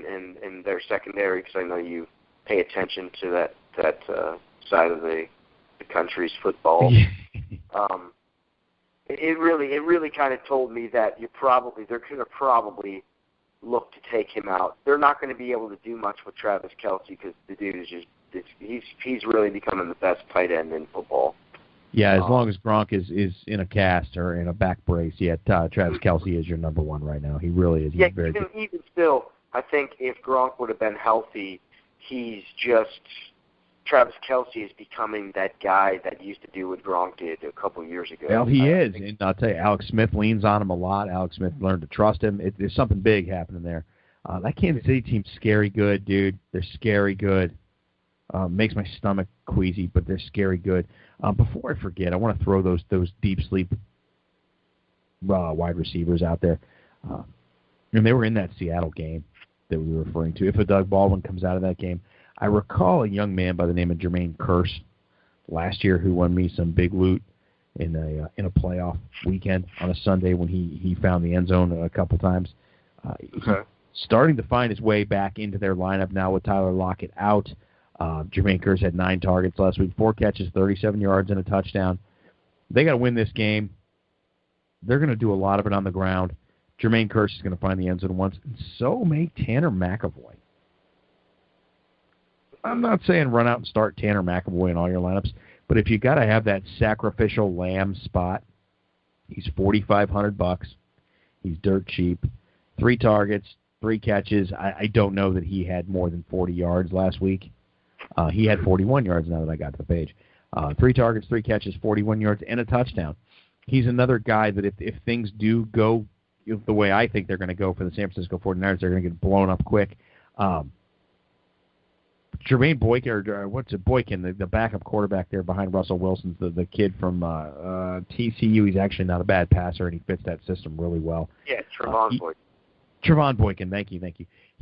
in their secondary, because I know you pay attention to that side of the country's football. It really kind of told me that they're going to probably look to take him out. They're not going to be able to do much with Travis Kelce because the dude is he's really becoming the best tight end in football. Yeah, as long as Gronk is in a cast or in a back brace, Travis Kelce is your number one right now. He really is. He's very good. Even still, I think if Gronk would have been healthy, Travis Kelce is becoming that guy that used to do what Gronk did a couple of years ago. Well, he is. And I'll tell you, Alex Smith leans on him a lot. Alex Smith learned to trust him. There's something big happening there. That Kansas City team's scary good, dude. They're scary good. Makes my stomach queasy, but they're scary good. Before I forget, I want to throw those deep sleep wide receivers out there. And they were in that Seattle game that we were referring to. If a Doug Baldwin comes out of that game, I recall a young man by the name of Jermaine Kearse last year who won me some big loot in a playoff weekend on a Sunday when he found the end zone a couple times. He's starting to find his way back into their lineup now with Tyler Lockett out. Jermaine Kearse had 9 targets last week, 4 catches, 37 yards, and a touchdown. They got to win this game. They're going to do a lot of it on the ground. Jermaine Kearse is going to find the end zone once, and so may Tanner McAvoy. I'm not saying run out and start Tanner McAvoy in all your lineups, but if you got to have that sacrificial lamb spot, he's $4,500. He's dirt cheap. 3 targets, 3 catches. I don't know that he had more than 40 yards last week. He had 41 yards now that I got to the page. 3 targets, 3 catches, 41 yards, and a touchdown. He's another guy that if things do go the way I think they're going to go for the San Francisco 49ers, they're going to get blown up quick. Jermaine Boykin, the backup quarterback there behind Russell Wilson's the kid from TCU. He's actually not a bad passer, and he fits that system really well. Yeah, Trevon Boykin. Trevon Boykin, thank you.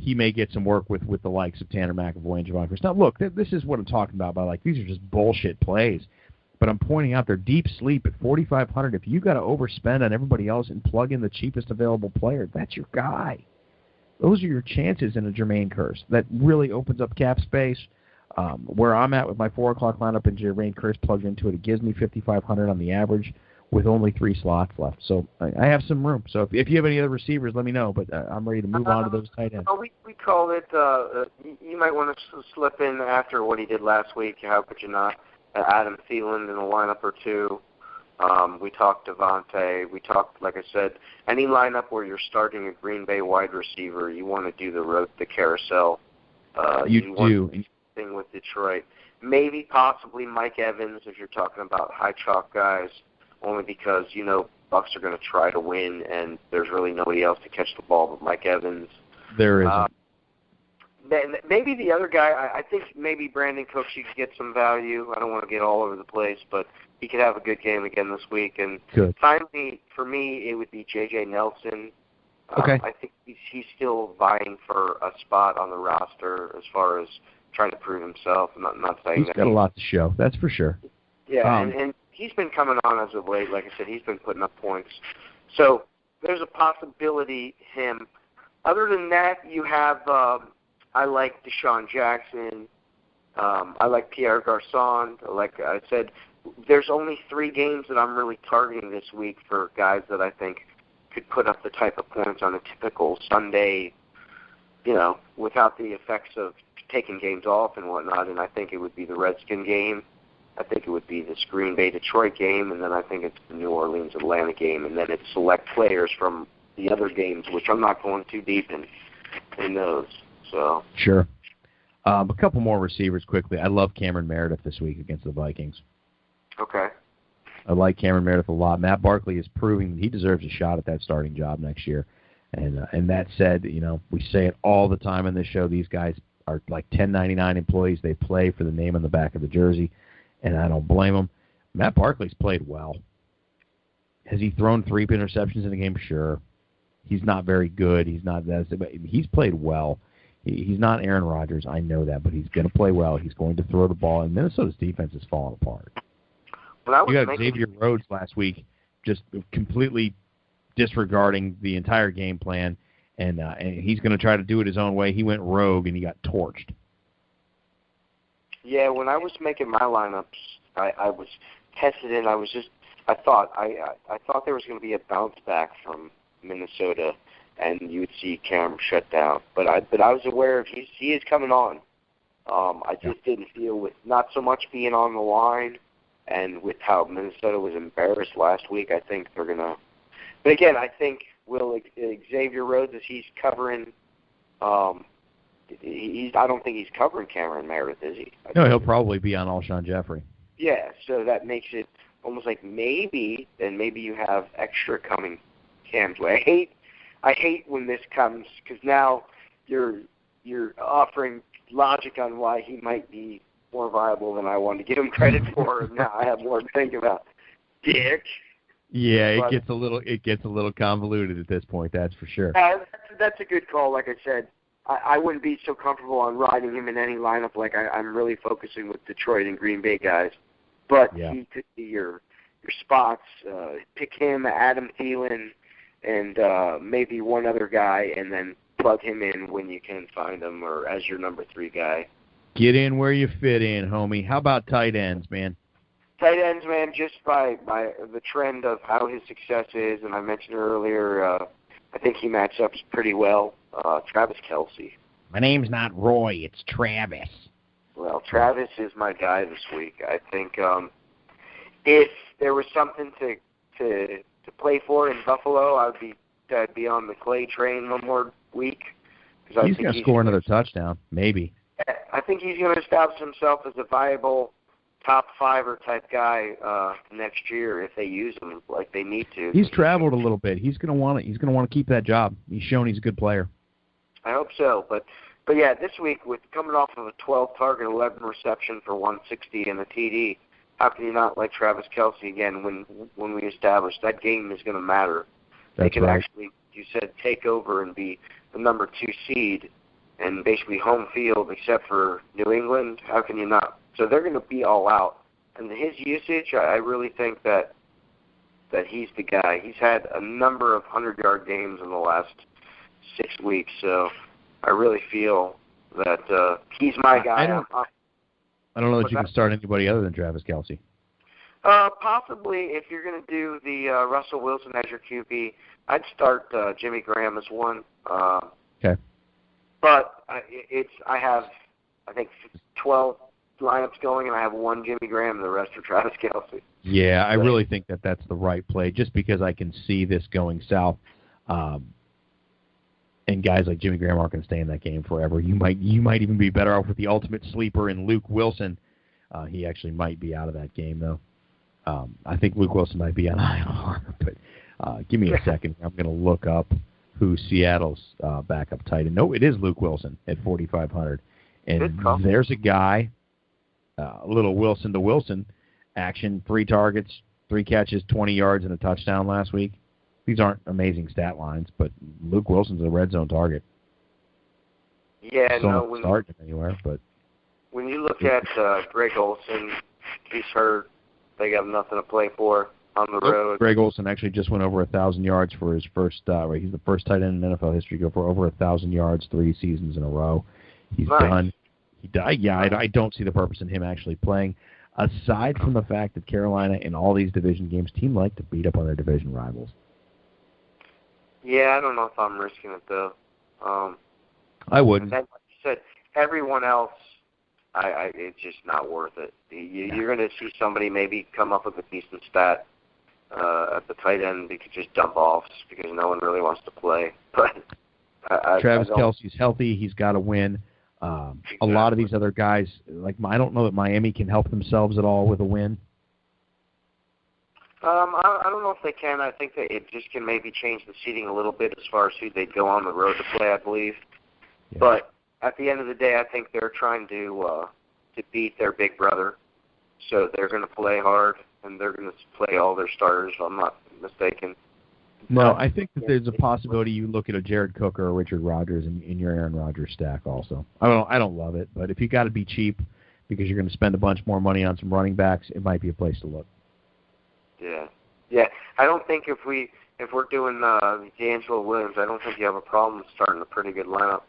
He may get some work with the likes of Tanner McAvoy and Javon Kearse. Now, look, this is what I'm talking about. These are just bullshit plays. But I'm pointing out they're deep sleep at $4,500. If you got to overspend on everybody else and plug in the cheapest available player, that's your guy. Those are your chances in a Jermaine Kearse. That really opens up cap space. Where I'm at with my 4 o'clock lineup and Jermaine Kearse plugged into it gives me $5,500 on the average with only 3 slots left. So I have some room. So if you have any other receivers, let me know. But I'm ready to move on to those tight ends. We called it, you might want to slip in after what he did last week. How could you not? Adam Thielen in a lineup or 2. We talked Devontae. We talked, like I said, any lineup where you're starting a Green Bay wide receiver, you want to do the carousel. You do. Thing with Detroit. Maybe possibly Mike Evans if you're talking about high chalk guys, only because, Bucs are going to try to win and there's really nobody else to catch the ball but Mike Evans. There isn't. Maybe the other guy, I think maybe Brandon Cooks, you could get some value. I don't want to get all over the place, but he could have a good game again this week. And finally, for me, it would be J.J. Nelson. Okay. I think he's still vying for a spot on the roster as far as trying to prove himself. I'm not saying he's got a lot to show, that's for sure. Yeah, and he's been coming on as of late. Like I said, he's been putting up points. So there's a possibility him. Other than that, you have I like Deshaun Jackson. I like Pierre Garçon. Like I said, there's only 3 games that I'm really targeting this week for guys that I think could put up the type of points on a typical Sunday, without the effects of taking games off and whatnot. And I think it would be the Redskin game. I think it would be this Green Bay-Detroit game, and then I think it's the New Orleans-Atlanta game, and then it's select players from the other games, which I'm not going too deep in those. So sure. A couple more receivers quickly. I love Cameron Meredith this week against the Vikings. Okay. I like Cameron Meredith a lot. Matt Barkley is proving that he deserves a shot at that starting job next year. And that said, we say it all the time in this show. These guys are like 1099 employees. They play for the name on the back of the jersey, and I don't blame them. Matt Barkley's played well. Has he thrown 3 interceptions in a game? Sure. He's not very good. He's not that. But he's played well. He's not Aaron Rodgers, I know that, but he's going to play well. He's going to throw the ball, and Minnesota's defense is falling apart. You got Xavier Rhodes last week just completely disregarding the entire game plan and he's going to try to do it his own way. He went rogue, and he got torched. Yeah, when I was making my lineups, I was hesitant. I thought there was going to be a bounce back from Minnesota, and you would see Cam shut down. But I was aware of he is coming on. I just didn't feel with not so much being on the line, and with how Minnesota was embarrassed last week. I think they're gonna. But again, I think Xavier Rhodes, as he's covering. I don't think he's covering Cameron Meredith, is he? No, he'll probably be on Alshon Jeffrey. Yeah, so that makes it almost like maybe you have extra coming Cam's way. I hate when this comes because now you're offering logic on why he might be more viable than I wanted to give him credit for, and now I have more to think about. Dick. Yeah, it gets a little convoluted at this point. That's for sure. That's a good call. Like I said, I wouldn't be so comfortable on riding him in any lineup. Like I'm really focusing with Detroit and Green Bay guys, but he could be your spots. Pick him, Adam Thielen, and maybe one other guy, and then plug him in when you can find him, or as your number 3 guy. Get in where you fit in, homie. How about tight ends, man? Tight ends, man, just by the trend of how his success is, and I mentioned earlier, I think he matches up pretty well. Travis Kelce. My name's not Roy, it's Travis. Well, Travis is my guy this week. I think if there was something to play for in Buffalo, I'd be on the Clay train one more week. He's going to score another touchdown, maybe. I think he's going to establish himself as a viable top 5 type guy next year if they use him like they need to. He's traveled a little bit. He's going to want to keep that job. He's shown he's a good player. I hope so, but yeah, this week with coming off of a 12 target, 11 reception for 160 and a TD, how can you not like Travis Kelce again when we establish that game is going to matter? They can actually, you said, take over and be the number 2 seed and basically home field except for New England. How can you not? So they're going to be all out. And his usage, I really think that he's the guy. He's had a number of 100-yard games in the last 6 weeks, so I really feel that he's my guy. I don't know that you can start anybody other than Travis Kelce. Possibly, if you're going to do the Russell Wilson as your QB, I'd start Jimmy Graham as one. Okay. But I have, I think, 12 lineups going, and I have one Jimmy Graham, and the rest are Travis Kelce. Yeah, I really think that's the right play, just because I can see this going south. And guys like Jimmy Graham aren't going to stay in that game forever. You might even be better off with the ultimate sleeper in Luke Wilson. He actually might be out of that game, though. I think Luke Wilson might be on IR, but give me a second. I'm going to look up who Seattle's backup tight end. No, it is Luke Wilson at 4,500. And there's a guy, a little Wilson to Wilson action, 3 targets, 3 catches, 20 yards, and a touchdown last week. These aren't amazing stat lines, but Luke Wilson's a red zone target. Yeah, still not starting anywhere, but when you look at Greg Olsen, he's hurt. They got nothing to play for on the road. Greg Olsen actually just went over 1,000 yards for his first. He's the first tight end in NFL history to go for over 1,000 yards 3 seasons in a row. He's done. He died. Yeah, I don't see the purpose in him actually playing. Aside from the fact that Carolina in all these division games, team like to beat up on their division rivals. Yeah, I don't know if I'm risking it though. I wouldn't. Like you said, everyone else, it's just not worth it. You're going to see somebody maybe come up with a decent stat at the tight end. They could just dump off because no one really wants to play. But Travis Kelce's healthy. He's got to win. Exactly. A lot of these other guys, like I don't know that Miami can help themselves at all with a win. I don't know if they can. I think that it just can maybe change the seating a little bit as far as who they'd go on the road to play, I believe. Yeah. But at the end of the day, I think they're trying to beat their big brother. So they're going to play hard, and they're going to play all their starters, if I'm not mistaken. No, I think that there's a possibility you look at a Jared Cook or a Richard Rodgers in your Aaron Rodgers stack also. I don't love it, but if you got to be cheap because you're going to spend a bunch more money on some running backs, it might be a place to look. Yeah. I don't think if if we're doing D'Angelo Williams, I don't think you have a problem starting a pretty good lineup.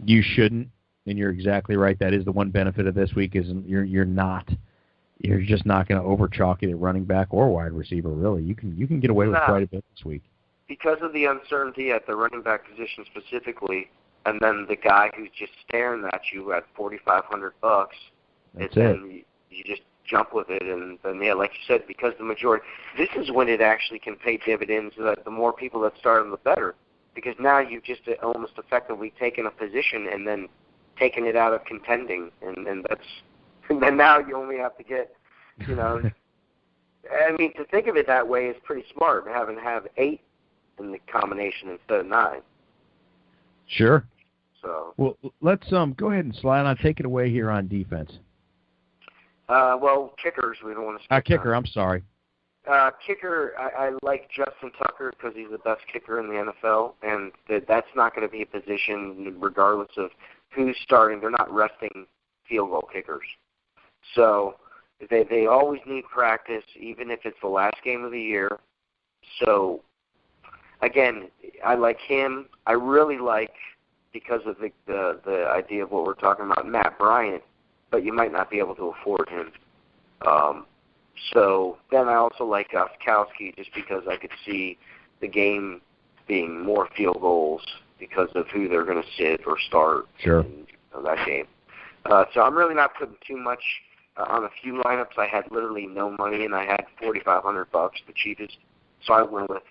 You shouldn't, and you're exactly right. That is the one benefit of this week is you're just not going to over-chalk it at running back or wide receiver, really. You can get away with quite a bit this week. Because of the uncertainty at the running back position specifically, and then the guy who's just staring at you at $4,500, you just jump with it, and then, yeah, like you said, because the majority, this is when it actually can pay dividends. The more people that start them, the better, because now you've just almost effectively taken a position and then taken it out of contending, and that's, and then now you only have to get, I mean, to think of it that way is pretty smart, having to have 8 in the combination instead of 9. Sure. So. Well, let's go ahead and slide on. Take it away here on defense. Well, kickers, we don't want to. Kicker, I'm sorry. Kicker, I like Justin Tucker because he's the best kicker in the NFL, and that's not going to be a position regardless of who's starting. They're not resting field goal kickers. So they always need practice, even if it's the last game of the year. So, again, I like him. I really like, because of the idea of what we're talking about, Matt Bryant, but you might not be able to afford him. So then I also like Gostkowski just because I could see the game being more field goals because of who they're going to sit or start in that game. So I'm really not putting too much on a few lineups. I had literally no money, and I had $4,500, the cheapest. So I went with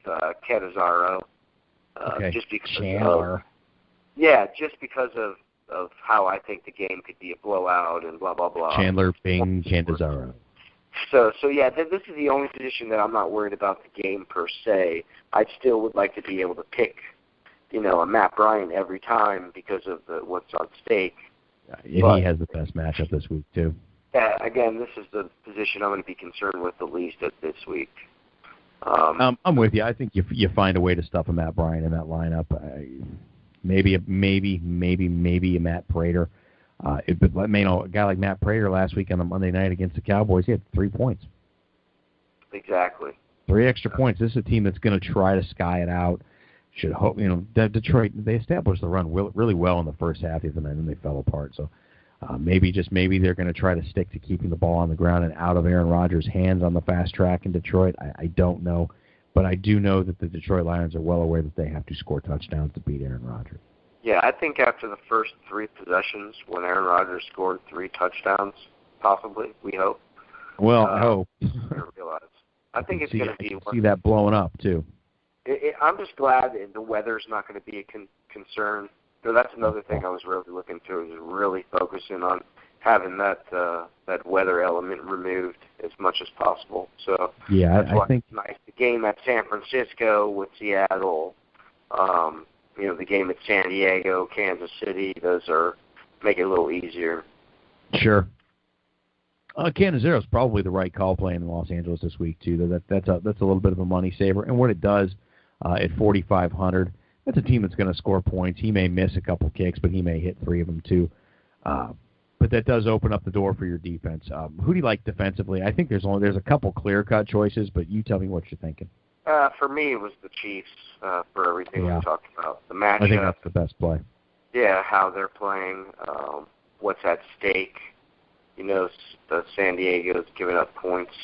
Catanzaro. Just because Chandler. Just because of how I think the game could be a blowout and blah, blah, blah. Chandler, Bing, Catanzaro. So yeah, this is the only position that I'm not worried about the game per se. I still would like to be able to pick, a Matt Bryant every time because of what's on stake. He has the best matchup this week, too. Yeah, again, this is the position I'm going to be concerned with the least this week. I'm with you. I think you find a way to stuff a Matt Bryant in that lineup. Maybe a Matt Prater. A guy like Matt Prater last week on the Monday night against the Cowboys, he had 3 points. Exactly. 3 extra points. This is a team that's going to try to sky it out. Should hope, Detroit, they established the run really well in the first half, and then they fell apart. So maybe they're going to try to stick to keeping the ball on the ground and out of Aaron Rodgers' hands on the fast track in Detroit. I don't know. But I do know that the Detroit Lions are well aware that they have to score touchdowns to beat Aaron Rodgers. Yeah, I think after the first 3 possessions, when Aaron Rodgers scored 3 touchdowns, possibly, we hope. Well, I hope. I think it's going to be. See that blowing up too. I'm just glad the weather's not going to be a concern. So that's another thing I was really looking to, is really focusing on having that weather element removed as much as possible. So yeah, I think it's nice. The game at San Francisco with Seattle, the game at San Diego, Kansas City, those make it a little easier. Sure. Catanzaro is probably the right call playing in Los Angeles this week too. That's a little bit of a money saver, and what it does at 4,500, that's a team that's going to score points. He may miss a couple kicks, but he may hit 3 of them too. But that does open up the door for your defense. Who do you like defensively? I think there's a couple clear-cut choices, but you tell me what you're thinking. For me, it was the Chiefs for everything we talked about. The matchup. I think that's the best play. Yeah, how they're playing, what's at stake. The San Diego's giving up points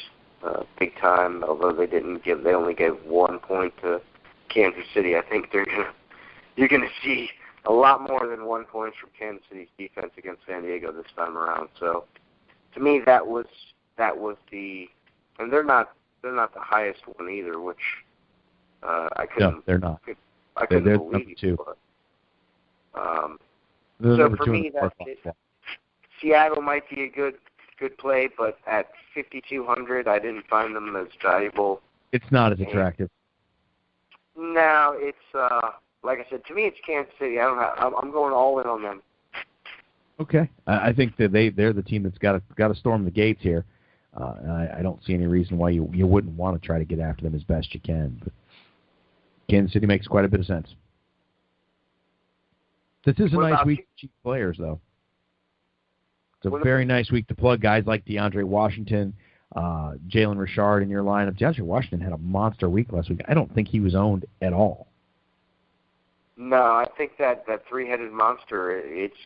big time, although they only gave 1 point to Kansas City. I think you're gonna see a lot more than 1 point from Kansas City's defense against San Diego this time around. So, to me, that was the, and they're not the highest one either, which I couldn't. No, they're not. I couldn't they're believe. Number 2. So for me, that's it. Seattle might be a good play, but at 5,200, I didn't find them as valuable. It's not as attractive. No, it's like I said, to me, it's Kansas City. I'm going all in on them. Okay, I think that they're the team that's got to storm the gates here. I don't see any reason why you wouldn't want to try to get after them as best you can. But Kansas City makes quite a bit of sense. This is a nice week to cheap players, though. It's a very nice week to plug guys like DeAndre Washington, Jalen Richard in your lineup. DeAndre Washington had a monster week last week. I don't think he was owned at all. No, I think that three-headed monster, it's